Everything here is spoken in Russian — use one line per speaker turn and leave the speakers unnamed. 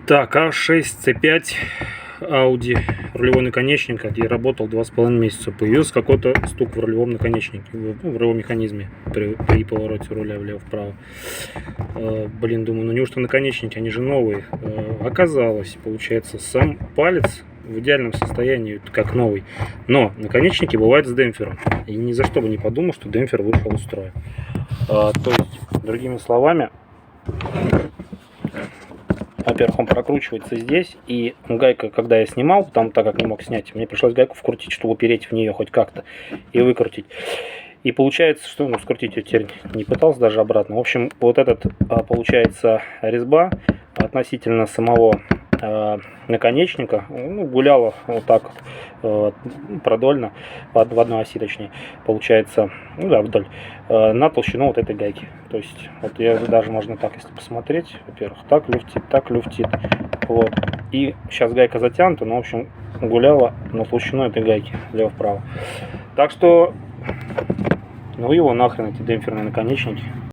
Так, А6C5 Audi, рулевой наконечник, где работал 2,5 месяца. Появился какой-то стук в рулевом наконечнике, в рулевом механизме при повороте руля влево-вправо. Блин, думаю, ну неужто наконечники, они же новые. Оказалось, получается, сам палец в идеальном состоянии, как новый. Но наконечники бывают с демпфером. И ни за что бы не подумал, что демпфер вышел из строя. То есть, другими словами, во-первых, он прокручивается здесь, и гайка, когда я снимал, там, так как не мог снять, мне пришлось гайку вкрутить, чтобы упереть в нее хоть как-то и выкрутить. И получается, что, ну, скрутить ее теперь не пытался даже обратно. В общем, вот этот, получается, резьба относительно самого наконечника, ну, гуляла вот так вот, продольно, в одной оси точнее, получается, ну да, вдоль, на толщину вот этой гайки. То есть, вот я даже можно так, если посмотреть, во-первых, так люфтит, вот. И сейчас гайка затянута, но, в общем, гуляла на толщину этой гайки, влево-вправо. Так что, ну его нахрен, эти демпферные наконечники.